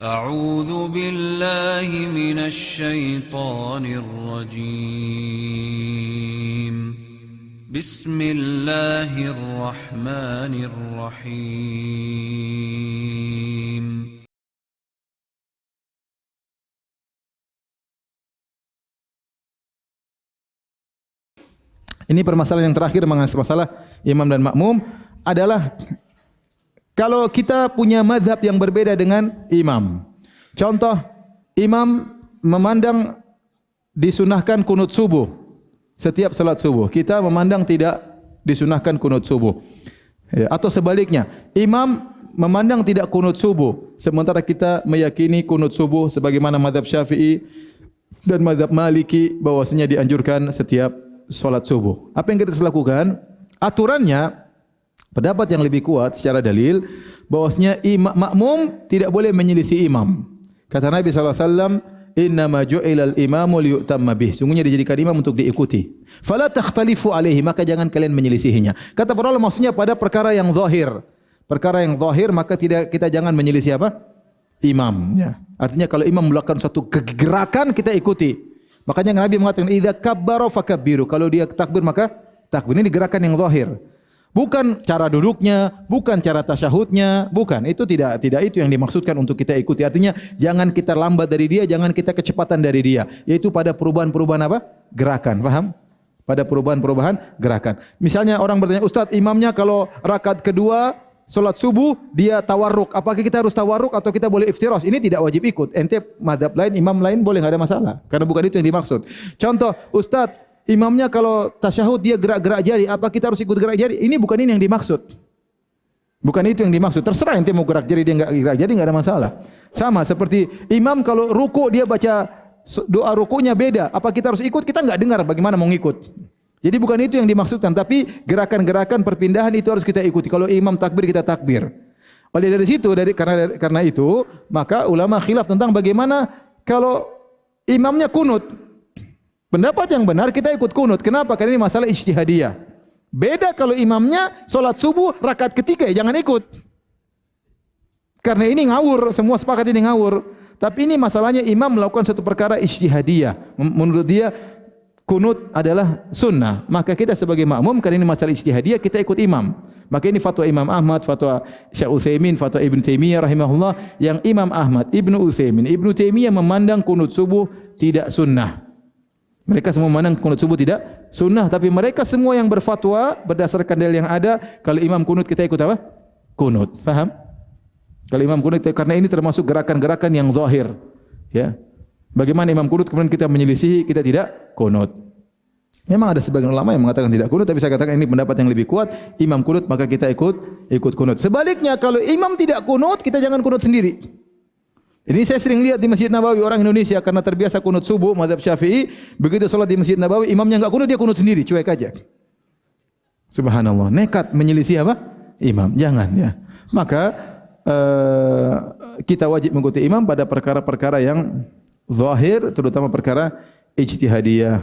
أعوذ بالله من الشيطان الرجيم بسم الله الرحمن الرحيم Ini permasalahan yang terakhir mengenai masalah imam dan makmum adalah kalau kita punya mazhab yang berbeda dengan imam. Contoh, imam memandang disunahkan kunut subuh setiap salat subuh. Kita memandang tidak disunahkan kunut subuh. Atau sebaliknya, imam memandang tidak kunut subuh sementara kita meyakini kunut subuh sebagaimana mazhab Syafi'i dan mazhab Maliki bahwasanya dianjurkan setiap salat subuh. Apa yang kita harus lakukan? Aturannya, pendapat yang lebih kuat secara dalil bahwasanya makmum tidak boleh menyelisih imam. Kata Nabi SAW, "Innama ju'ilal imamu liyu'tamma bih." Sungguhnya dijadikan imam untuk diikuti. Fala takhtalifu alaihi, maka jangan kalian menyelisihinya. Kata para ulama maksudnya pada perkara yang zahir. Perkara yang zahir maka kita jangan menyelisih apa? Imam. Ya. Artinya kalau imam melakukan suatu kegerakan kita ikuti. Makanya Nabi mengatakan idza kabbara fakabbiru. Kalau dia takbir maka takbir. Ini gerakan yang zahir. Bukan cara duduknya, bukan cara tasyahudnya, bukan. Itu tidak itu yang dimaksudkan untuk kita ikuti. Artinya jangan kita lambat dari dia, jangan kita kecepatan dari dia. Yaitu pada perubahan-perubahan apa? Gerakan. Paham? Pada perubahan-perubahan gerakan. Misalnya orang bertanya, "Ustaz, imamnya kalau rakaat kedua salat subuh dia tawarruk, apakah kita harus tawarruk atau kita boleh iftiras?" Ini tidak wajib ikut. Ente mazhab lain, imam lain boleh, enggak ada masalah. Karena bukan itu yang dimaksud. Contoh, "Ustaz, imamnya kalau tasyahud dia gerak-gerak jari, apa kita harus ikut gerak jari?" Ini bukan ini yang dimaksud. Bukan itu yang dimaksud. Terserah ente mau gerak jari dia enggak gerak jari, enggak ada masalah. Sama seperti imam kalau ruku dia baca doa rukunya beda, apa kita harus ikut? Kita enggak dengar, bagaimana mau ngikut? Jadi bukan itu yang dimaksudkan, tapi gerakan-gerakan perpindahan itu harus kita ikuti. Kalau imam takbir kita takbir. Oleh dari situ karena itu maka ulama khilaf tentang bagaimana kalau imamnya kunut. Pendapat yang benar kita ikut kunut. Kenapa? Karena ini masalah ijtihadiyah. Beda kalau imamnya salat subuh rakaat ketiga, ya jangan ikut. Karena ini ngawur, semua sepakat ini ngawur. Tapi ini masalahnya imam melakukan satu perkara ijtihadiyah. Menurut dia kunut adalah sunnah. Maka kita sebagai makmum karena ini masalah ijtihadiyah kita ikut imam. Maka ini fatwa Imam Ahmad, fatwa Syekh Utsaimin, fatwa Ibnu Taimiyah rahimahullah yang Imam Ahmad, Ibnu Utsaimin, Ibnu Taimiyah memandang kunut subuh tidak sunnah. Mereka semua memandang kunut subuh tidak sunnah, tapi mereka semua yang berfatwa berdasarkan dalil yang ada, kalau imam kunut kita ikut apa? Kunut. Paham? Kalau imam kunut karena ini termasuk gerakan-gerakan yang zahir. Ya. Bagaimana imam kunut kemudian kita menyelisihi, kita tidak kunut. Memang ada sebagian ulama yang mengatakan tidak kunut, tapi saya katakan ini pendapat yang lebih kuat. Imam kunut maka kita ikut kunut. Sebaliknya kalau imam tidak kunut, kita jangan kunut sendiri. Ini saya sering lihat di Masjid Nabawi orang Indonesia karena terbiasa kunut subuh mazhab Syafi'i, begitu salat di Masjid Nabawi imamnya enggak kunut, dia kunut sendiri, cuek aja. Subhanallah, nekat menyelisih apa? Imam. Jangan ya. Maka kita wajib mengikuti imam pada perkara-perkara yang zahir, terutama perkara ijtihadiyah.